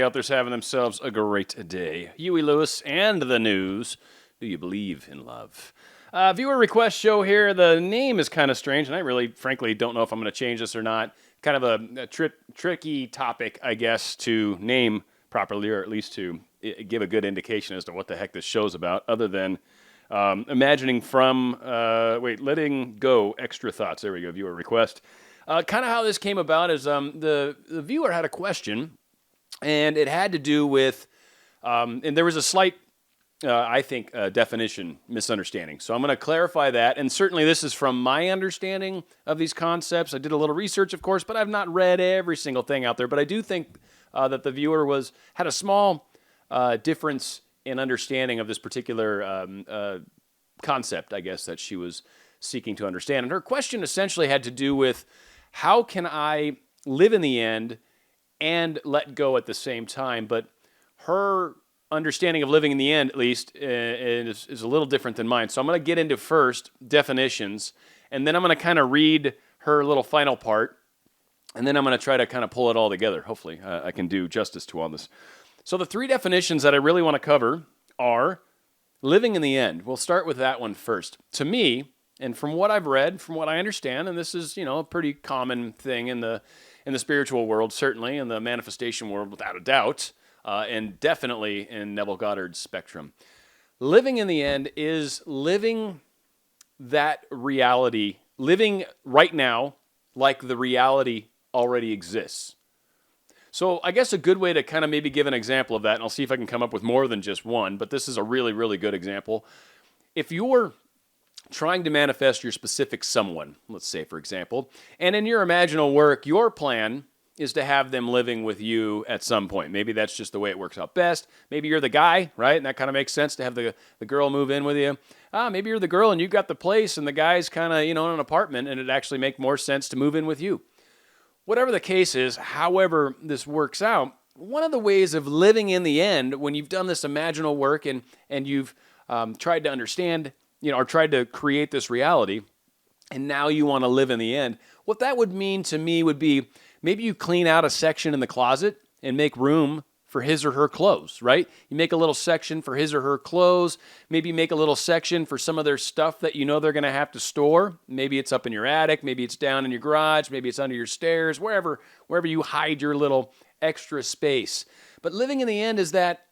out there's having themselves a great day. Huey Lewis and the news. Do you believe in love? Viewer request show here. The name is kind of strange, and I really, frankly, don't know if I'm going to change this or not. Kind of a tricky topic, I guess, to name properly, or at least to give a good indication as to what the heck this show's about, other than imagining from, letting go extra thoughts. There we go, viewer request. Kind of how this came about is the viewer had a question, and it had to do with, and there was a slight, definition misunderstanding. So I'm going to clarify that, and certainly this is from my understanding of these concepts. I did a little research, of course, but I've not read every single thing out there. But I do think that the viewer had a small difference in understanding of this particular concept, I guess, that she was seeking to understand. And her question essentially had to do with, how can I live in the end and let go at the same time? But her understanding of living in the end, at least, is a little different than mine. So I'm going to get into first definitions, and then I'm going to kind of read her little final part, and then I'm going to try to kind of pull it all together. Hopefully, I can do justice to all this. So the three definitions that I really want to cover are living in the end. We'll start with that one first. To me, and from what I've read, from what I understand, and this is, a pretty common thing in the spiritual world, certainly, in the manifestation world, without a doubt, and definitely in Neville Goddard's spectrum. Living in the end is living that reality, living right now like the reality already exists. So I guess a good way to kind of maybe give an example of that, and I'll see if I can come up with more than just one, but this is a really, really good example. If you're trying to manifest your specific someone, let's say, for example, and in your imaginal work, your plan is to have them living with you at some point. Maybe that's just the way it works out best. Maybe you're the guy, right? And that kind of makes sense to have the girl move in with you. Maybe you're the girl and you've got the place and the guy's kind of, in an apartment, and it'd actually make more sense to move in with you. Whatever the case is, however this works out, one of the ways of living in the end, when you've done this imaginal work and you've tried to understand, or tried to create this reality, and now you want to live in the end, what that would mean to me would be, maybe you clean out a section in the closet and make room for his or her clothes, right? You make a little section for his or her clothes. Maybe you make a little section for some of their stuff that they're going to have to store. Maybe it's up in your attic. Maybe it's down in your garage. Maybe it's under your stairs, wherever you hide your little extra space. But living in the end is that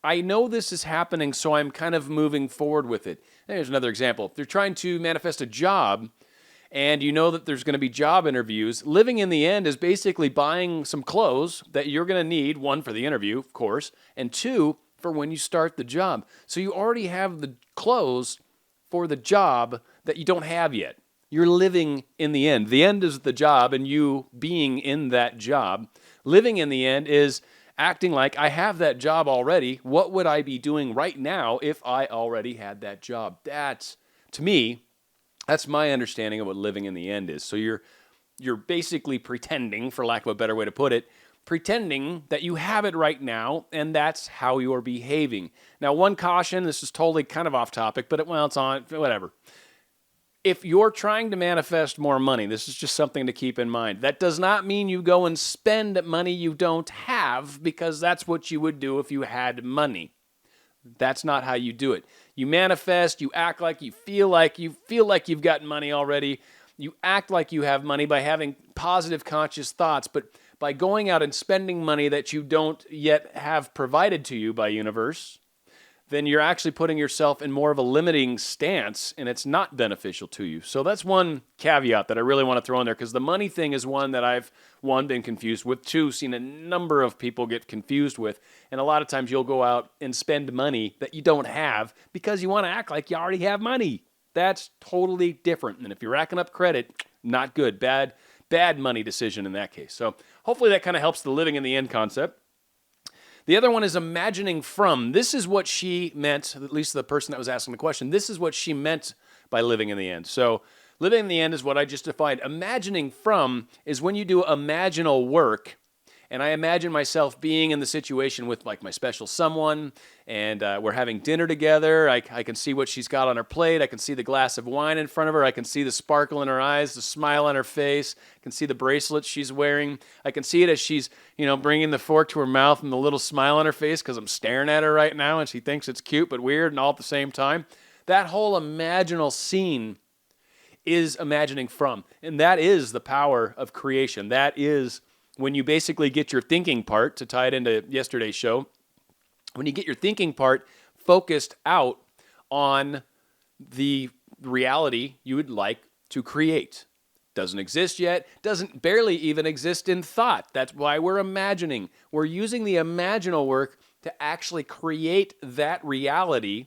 I know this is happening, so I'm kind of moving forward with it. There's another example. If you're trying to manifest a job, and you know that there's going to be job interviews, living in the end is basically buying some clothes that you're going to need, one, for the interview, of course, and two, for when you start the job. So you already have the clothes for the job that you don't have yet. You're living in the end. The end is the job and you being in that job. Living in the end is acting like I have that job already. What would I be doing right now if I already had that job? That's, to me, that's my understanding of what living in the end is. So you're basically pretending, for lack of a better way to put it, pretending that you have it right now, and that's how you're behaving. Now, one caution, this is totally kind of off topic, but it's on, whatever. If you're trying to manifest more money, this is just something to keep in mind. That does not mean you go and spend money you don't have, because that's what you would do if you had money. That's not how you do it. You manifest, you act like you feel like you've got money already. You act like you have money by having positive conscious thoughts, but by going out and spending money that you don't yet have provided to you by universe, then you're actually putting yourself in more of a limiting stance, and it's not beneficial to you. So that's one caveat that I really want to throw in there, because the money thing is one that I've, one, been confused with, two, seen a number of people get confused with, and a lot of times you'll go out and spend money that you don't have because you want to act like you already have money. That's totally different. And if you're racking up credit, not good. Bad money decision in that case. So hopefully that kind of helps the living in the end concept. The other one is imagining from. This is what she meant, at least the person that was asking the question, this is what she meant by living in the end. So living in the end is what I just defined. Imagining from is when you do imaginal work And I imagine myself being in the situation with like my special someone, and we're having dinner together. I can see what she's got on her plate. I can see the glass of wine in front of her. I can see the sparkle in her eyes, the smile on her face. I can see the bracelet she's wearing. I can see it as she's, bringing the fork to her mouth and the little smile on her face because I'm staring at her right now and she thinks it's cute but weird and all at the same time. That whole imaginal scene is imagining from. And that is the power of creation. That is when you basically get your thinking part, to tie it into yesterday's show, when you get your thinking part focused out on the reality you would like to create. Doesn't exist yet, doesn't barely even exist in thought. That's why we're imagining. We're using the imaginal work to actually create that reality.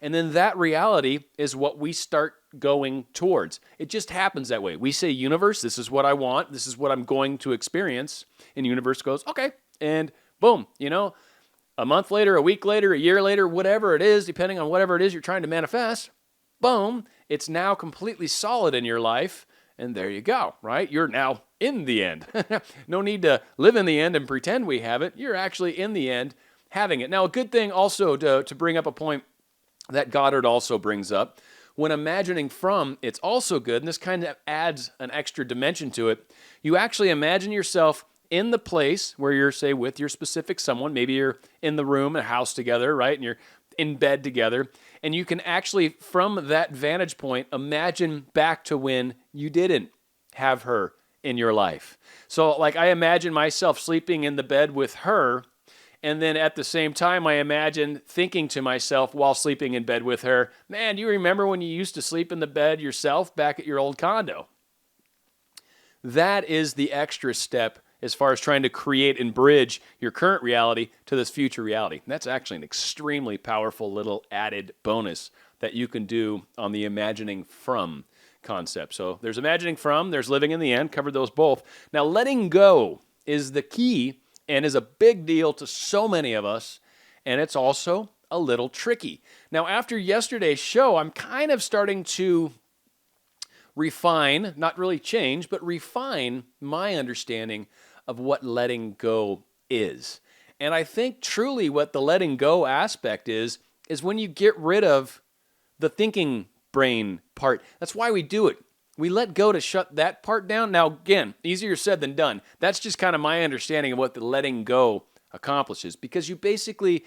And then that reality is what we start going towards. It just happens that way. We say, universe, this is what I want. This is what I'm going to experience. And the universe goes, okay. And boom, a month later, a week later, a year later, whatever it is, depending on whatever it is you're trying to manifest, boom, it's now completely solid in your life. And there you go, right? You're now in the end. No need to live in the end and pretend we have it. You're actually in the end having it. Now, a good thing also to bring up a point that Goddard also brings up, when imagining from, it's also good, and this kind of adds an extra dimension to it. You actually imagine yourself in the place where you're, say, with your specific someone. Maybe you're in the room, a house together, right? And you're in bed together. And you can actually, from that vantage point, imagine back to when you didn't have her in your life. So, like, I imagine myself sleeping in the bed with her, and then at the same time, I imagine thinking to myself while sleeping in bed with her, man, do you remember when you used to sleep in the bed yourself back at your old condo? That is the extra step as far as trying to create and bridge your current reality to this future reality. And that's actually an extremely powerful little added bonus that you can do on the imagining from concept. So there's imagining from, there's living in the end, covered those both. Now, letting go is the key and is a big deal to so many of us, and it's also a little tricky. Now, after yesterday's show, I'm kind of starting to refine, not really change, but refine my understanding of what letting go is. And I think truly what the letting go aspect is when you get rid of the thinking brain part. That's why we do it. We let go to shut that part down. Now, again, easier said than done. That's just kind of my understanding of what the letting go accomplishes, because you basically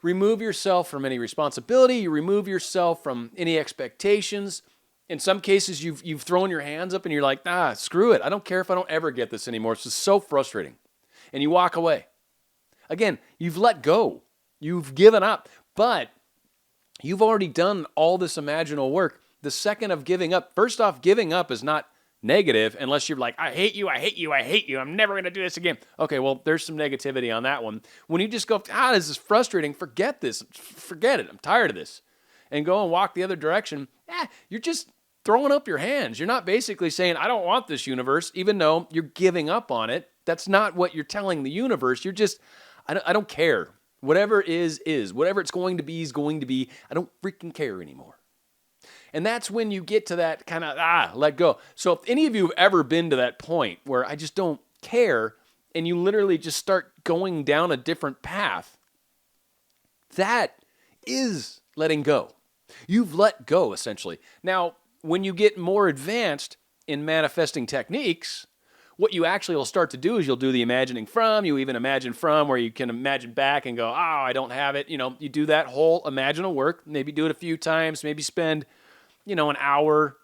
remove yourself from any responsibility. You remove yourself from any expectations. In some cases, you've thrown your hands up and you're like, screw it. I don't care if I don't ever get this anymore. It's just so frustrating. And you walk away. Again, you've let go. You've given up. But you've already done all this imaginal work. The second of giving up, first off, giving up is not negative unless you're like, I hate you, I hate you, I hate you. I'm never going to do this again. Okay, well, there's some negativity on that one. When you just go, this is frustrating. Forget this. Forget it. I'm tired of this. And go and walk the other direction. You're just throwing up your hands. You're not basically saying, I don't want this universe, even though you're giving up on it. That's not what you're telling the universe. You're just, I don't care. Whatever is. Whatever it's going to be is going to be. I don't freaking care anymore. And that's when you get to that kind of, let go. So if any of you have ever been to that point where I just don't care, and you literally just start going down a different path, that is letting go. You've let go, essentially. Now, when you get more advanced in manifesting techniques, what you actually will start to do is you'll do the imagining from. You even imagine from where you can imagine back and go, I don't have it. You do that whole imaginal work. Maybe do it a few times. Maybe spend an hour,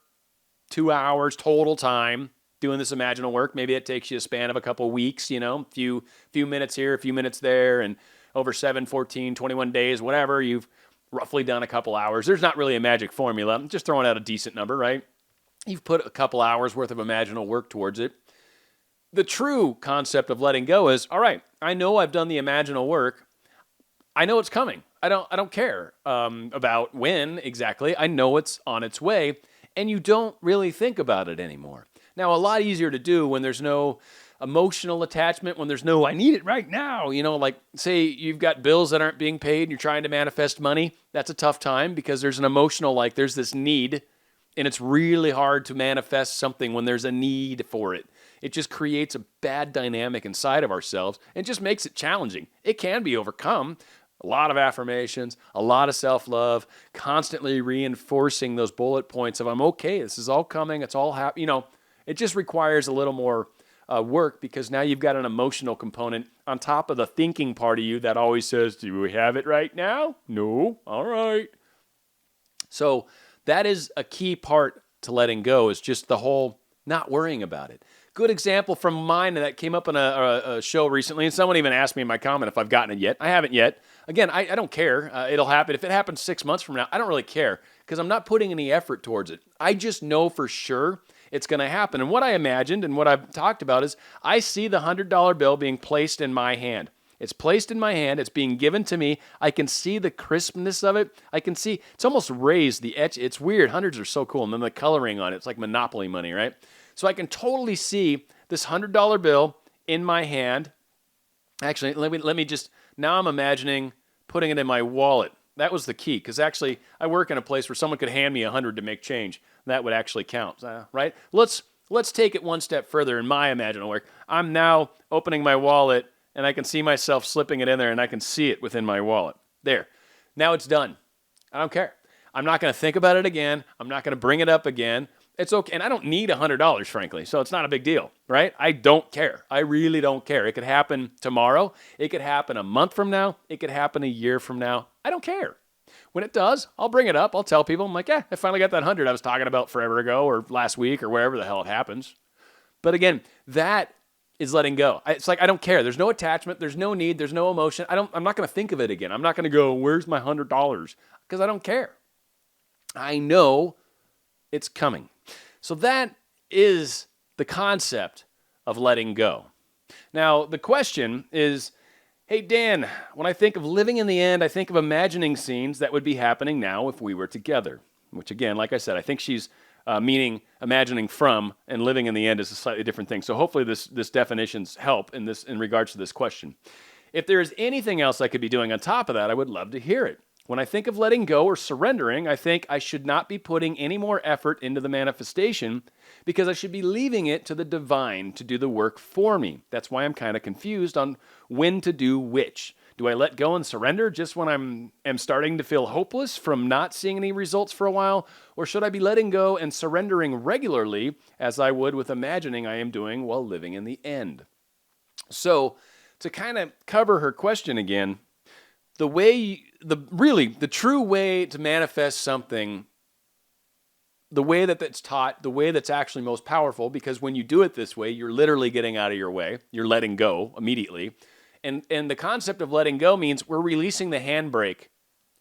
2 hours total time doing this imaginal work. Maybe it takes you a span of a couple weeks, a few minutes here, a few minutes there, and over 7, 14, 21 days, whatever, you've roughly done a couple hours. There's not really a magic formula. I'm just throwing out a decent number, right? You've put a couple hours worth of imaginal work towards it. The true concept of letting go is, all right, I know I've done the imaginal work. I know it's coming. I don't care about when exactly. I know it's on its way, and you don't really think about it anymore. Now, a lot easier to do when there's no emotional attachment, when there's no, I need it right now. Like say you've got bills that aren't being paid and you're trying to manifest money. That's a tough time because there's an emotional, there's this need, and it's really hard to manifest something when there's a need for it. It just creates a bad dynamic inside of ourselves and just makes it challenging. It can be overcome. A lot of affirmations, a lot of self-love, constantly reinforcing those bullet points of I'm okay, this is all coming, it's all happening. It just requires a little more work because now you've got an emotional component on top of the thinking part of you that always says, do we have it right now? No. All right. So that is a key part to letting go, is just the whole not worrying about it. Good example from mine that came up in a show recently, and someone even asked me in my comment if I've gotten it yet. I haven't yet. Again, I don't care. It'll happen. If it happens 6 months from now, I don't really care because I'm not putting any effort towards it. I just know for sure it's going to happen. And what I imagined and what I've talked about is I see the $100 bill being placed in my hand. It's placed in my hand. It's being given to me. I can see the crispness of it. I can see it's almost raised, the etch. It's weird. Hundreds are so cool. And then the coloring on it, it's like Monopoly money, right? So I can totally see this $100 bill in my hand. Actually, let me just, now I'm imagining putting it in my wallet. That was the key, because actually I work in a place where someone could hand me 100 to make change. That would actually count, right? Let's take it one step further in my imaginal work. I'm now opening my wallet, and I can see myself slipping it in there, and I can see it within my wallet. There. Now it's done. I don't care. I'm not going to think about it again. I'm not going to bring it up again. It's okay. And I don't need $100, frankly, so it's not a big deal, right? I don't care. I really don't care. It could happen tomorrow. It could happen a month from now. It could happen a year from now. I don't care. When it does, I'll bring it up. I'll tell people, I'm like, I finally got that 100 I was talking about forever ago or last week or wherever the hell it happens. But again, that is letting go. It's like, I don't care. There's no attachment. There's no need. There's no emotion. I'm not going to think of it again. I'm not going to go, where's my $100? Because I don't care. I know it's coming. So that is the concept of letting go. Now, the question is, hey, Dan, when I think of living in the end, I think of imagining scenes that would be happening now if we were together. Which, again, like I said, I think she's meaning imagining from, and living in the end is a slightly different thing. So hopefully this definitions help in regards to this question. If there is anything else I could be doing on top of that, I would love to hear it. When I think of letting go or surrendering, I think I should not be putting any more effort into the manifestation because I should be leaving it to the divine to do the work for me. That's why I'm kind of confused on when to do which. Do I let go and surrender just when am starting to feel hopeless from not seeing any results for a while? Or should I be letting go and surrendering regularly as I would with imagining I am doing while living in the end? So to kind of cover her question again, the true way to manifest something, the way that that's taught, the way that's actually most powerful, because when you do it this way, you're literally getting out of your way. You're letting go immediately. And the concept of letting go means we're releasing the handbrake.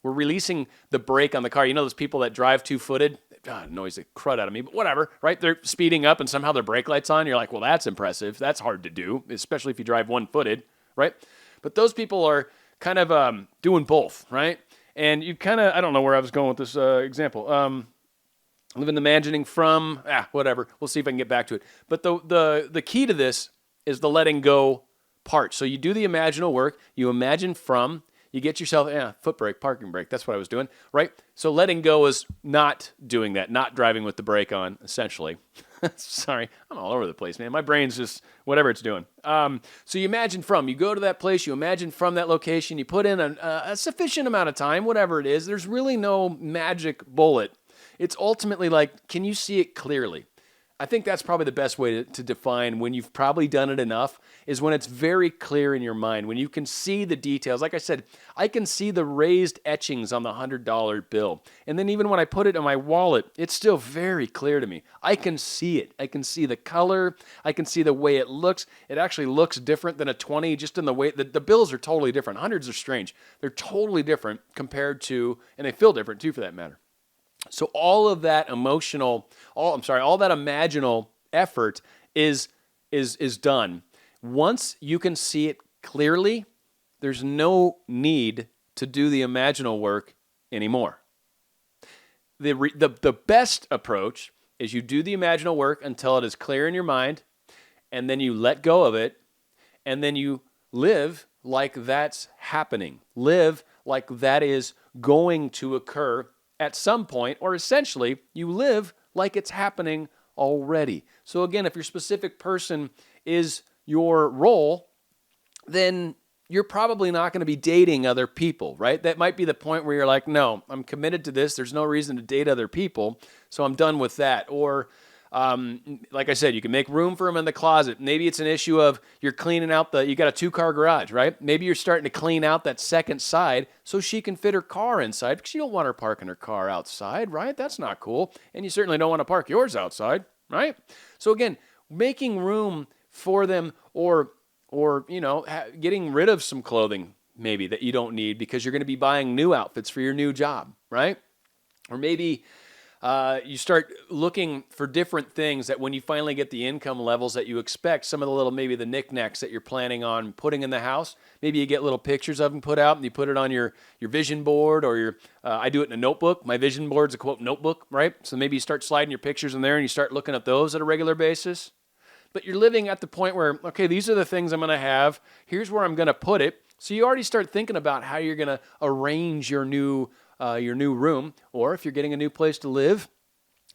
We're releasing the brake on the car. You know those people that drive two-footed? God, noise the crud out of me, but whatever, right? They're speeding up and somehow their brake light's on. You're like, well, that's impressive. That's hard to do, especially if you drive one-footed, right? But those people are kind of doing both, right? And you kind of, I don't know where I was going with this example. Living imagining from, whatever. We'll see if I can get back to it. But the key to this is the letting go part. So you do the imaginal work, you imagine from, you get yourself, foot brake, parking brake. That's what I was doing, right? So letting go is not doing that, not driving with the brake on, essentially. Sorry, I'm all over the place, man. My brain's just whatever it's doing. So you imagine from, you go to that place, you imagine from that location, you put in a sufficient amount of time, whatever it is. There's really no magic bullet. It's ultimately like, can you see it clearly? I think that's probably the best way to define when you've probably done it enough is when it's very clear in your mind, when you can see the details. Like I said, I can see the raised etchings on the $100 bill. And then even when I put it in my wallet, it's still very clear to me. I can see it. I can see the color. I can see the way it looks. It actually looks different than a 20 just in the way that the bills are totally different. Hundreds are strange. They're totally different compared to, and they feel different too for that matter. So all of that all that imaginal effort is done. Once you can see it clearly, there's no need to do the imaginal work anymore. The best approach is you do the imaginal work until it is clear in your mind, and then you let go of it, and then you live like that's happening. Live like that is going to occur at some point, or essentially, you live like it's happening already. So again, if your specific person is your role, then you're probably not going to be dating other people, right? That might be the point where you're like, no, I'm committed to this. There's no reason to date other people, so I'm done with that. Or like I said, you can make room for them in the closet. Maybe it's an issue of you're cleaning out you got a 2-car garage, right? Maybe you're starting to clean out that second side so she can fit her car inside, because you don't want her parking her car outside, right? That's not cool. And you certainly don't want to park yours outside, right? So again, making room for them, or getting rid of some clothing maybe that you don't need because you're going to be buying new outfits for your new job, right? Or maybe you start looking for different things that when you finally get the income levels that you expect, some of maybe the knickknacks that you're planning on putting in the house, maybe you get little pictures of them put out and you put it on your vision board, or I do it in a notebook. My vision board's a quote notebook, right? So maybe you start sliding your pictures in there and you start looking at those at a regular basis. But you're living at the point where, okay, these are the things I'm going to have. Here's where I'm going to put it. So you already start thinking about how you're going to arrange your new room. Or if you're getting a new place to live,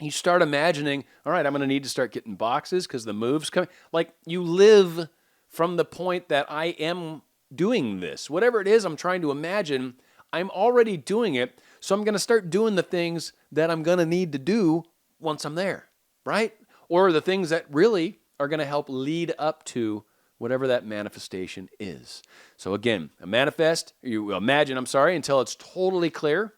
you start imagining, all right, I'm going to need to start getting boxes because the move's coming. Like, you live from the point that I am doing this. Whatever it is I'm trying to imagine, I'm already doing it. So I'm going to start doing the things that I'm going to need to do once I'm there, right? Or the things that really are going to help lead up to whatever that manifestation is. So again, you imagine until it's totally clear.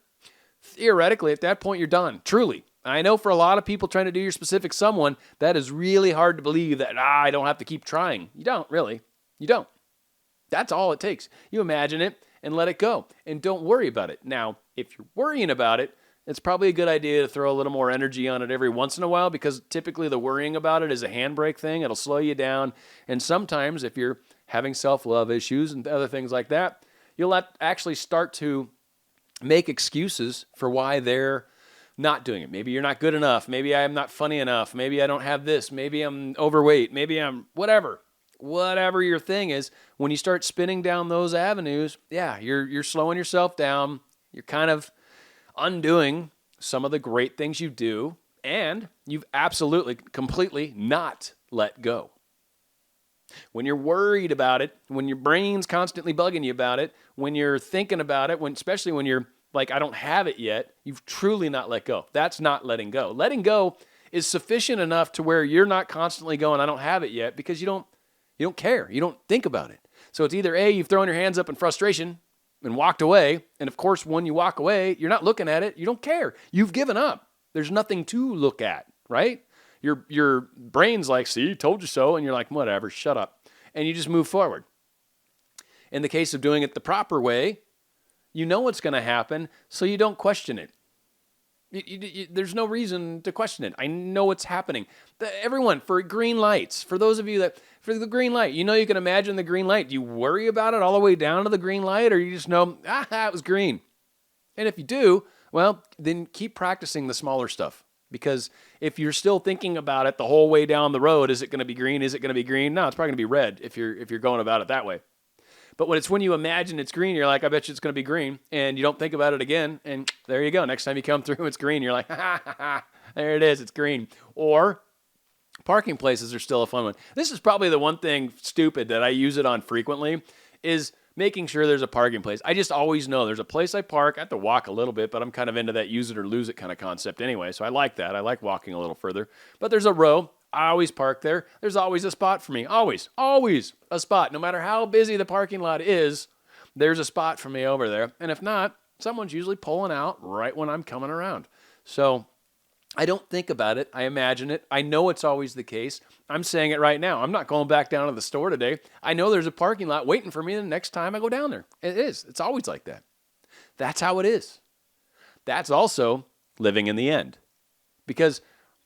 Theoretically, at that point, you're done. Truly. I know for a lot of people trying to do your specific someone, that is really hard to believe that, I don't have to keep trying. You don't, really. You don't. That's all it takes. You imagine it and let it go. And don't worry about it. Now, if you're worrying about it, it's probably a good idea to throw a little more energy on it every once in a while, because typically the worrying about it is a handbrake thing. It'll slow you down. And sometimes if you're having self-love issues and other things like that, you'll actually start to make excuses for why they're not doing it. Maybe you're not good enough. Maybe I'm not funny enough. Maybe I don't have this. Maybe I'm overweight. Maybe I'm whatever. Whatever your thing is, when you start spinning down those avenues, you're slowing yourself down. You're kind of undoing some of the great things you do, and you've absolutely, completely not let go. When you're worried about it, when your brain's constantly bugging you about it, when you're thinking about it, especially when you're like, I don't have it yet, you've truly not let go. That's not letting go. Letting go is sufficient enough to where you're not constantly going, I don't have it yet, because you don't care. You don't think about it. So it's either A, you've thrown your hands up in frustration and walked away. And of course, when you walk away, you're not looking at it. You don't care. You've given up. There's nothing to look at, right? Your brain's like, see, told you so. And you're like, whatever, shut up. And you just move forward. In the case of doing it the proper way, you know what's going to happen, so you don't question it. There's no reason to question it. I know what's happening. Everyone, for green lights, for those of you for the green light, you can imagine the green light. Do you worry about it all the way down to the green light, or you just know, it was green? And if you do, well, then keep practicing the smaller stuff. Because if you're still thinking about it the whole way down the road, is it going to be green? Is it going to be green? No, it's probably going to be red if you're going about it that way. But when you imagine it's green, you're like, I bet you it's going to be green. And you don't think about it again. And there you go. Next time you come through, it's green. You're like, there it is. It's green. Or parking places are still a fun one. This is probably the one thing stupid that I use it on frequently, is making sure there's a parking place. I just always know there's a place I park. I have to walk a little bit, but I'm kind of into that use it or lose it kind of concept anyway. So I like that. I like walking a little further. But there's a row. I always park there. There's always a spot for me. Always a spot. No matter how busy the parking lot is, there's a spot for me over there. And if not, someone's usually pulling out right when I'm coming around. So I don't think about it. I imagine it. I know it's always the case. I'm saying it right now. I'm not going back down to the store today. I know there's a parking lot waiting for me the next time I go down there. It is. It's always like that. That's how it is. That's also living in the end. Because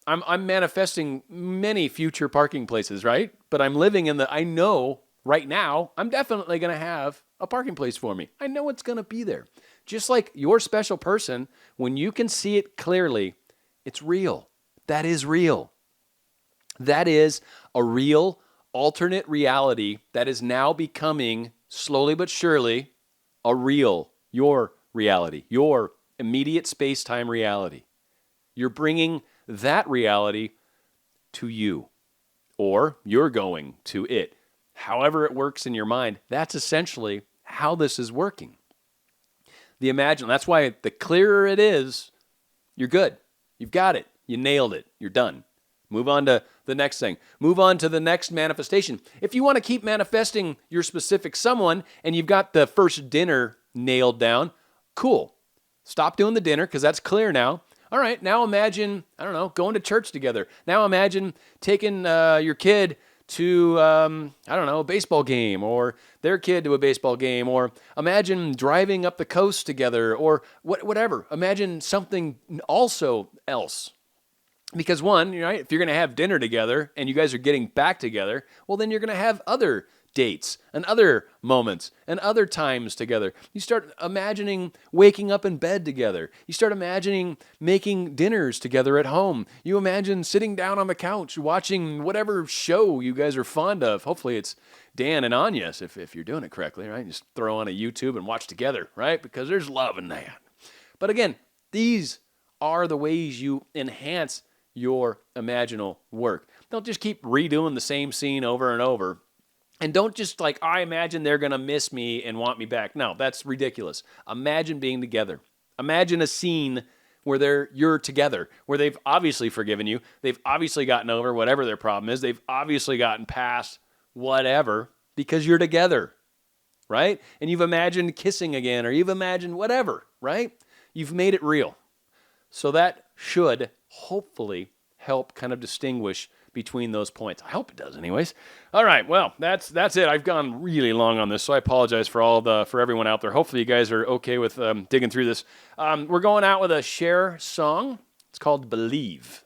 I'm manifesting many future parking places, right? But I'm living I know right now, I'm definitely going to have a parking place for me. I know it's going to be there. Just like your special person, when you can see it clearly, it's real. That is real. That is a real alternate reality that is now becoming, slowly but surely, your reality, your immediate space-time reality. You're bringing that reality to you, or you're going to it. However it works in your mind, that's essentially how this is working. That's why the clearer it is, you're good. You've got it. You nailed it. You're done. Move on to the next thing. Move on to the next manifestation. If you want to keep manifesting your specific someone and you've got the first dinner nailed down, cool. Stop doing the dinner because that's clear now. All right, now imagine, going to church together. Now imagine taking your kid to, a baseball game, or their kid to a baseball game, or imagine driving up the coast together, or whatever. Imagine something also else. Because one, right, if you're going to have dinner together and you guys are getting back together, well, then you're going to have other dates and other moments and other times together. You start imagining waking up in bed together. You start imagining making dinners together at home. You imagine sitting down on the couch watching whatever show you guys are fond of. Hopefully it's Dan and Anya's if you're doing it correctly, right? Just throw on a YouTube and watch together, right? Because there's love in that. But again, these are the ways you enhance your imaginal work. Don't just keep redoing the same scene over and over. And don't just I imagine they're going to miss me and want me back. No, that's ridiculous. Imagine being together. Imagine a scene where you're together, where they've obviously forgiven you. They've obviously gotten over whatever their problem is. They've obviously gotten past whatever because you're together, right? And you've imagined kissing again, or you've imagined whatever, right? You've made it real. So that should hopefully help kind of distinguish between those points. I hope it does anyways. All right, well, that's it. I've gone really long on this, so I apologize for everyone out there. Hopefully you guys are okay with digging through this. We're going out with a Cher song. It's called Believe.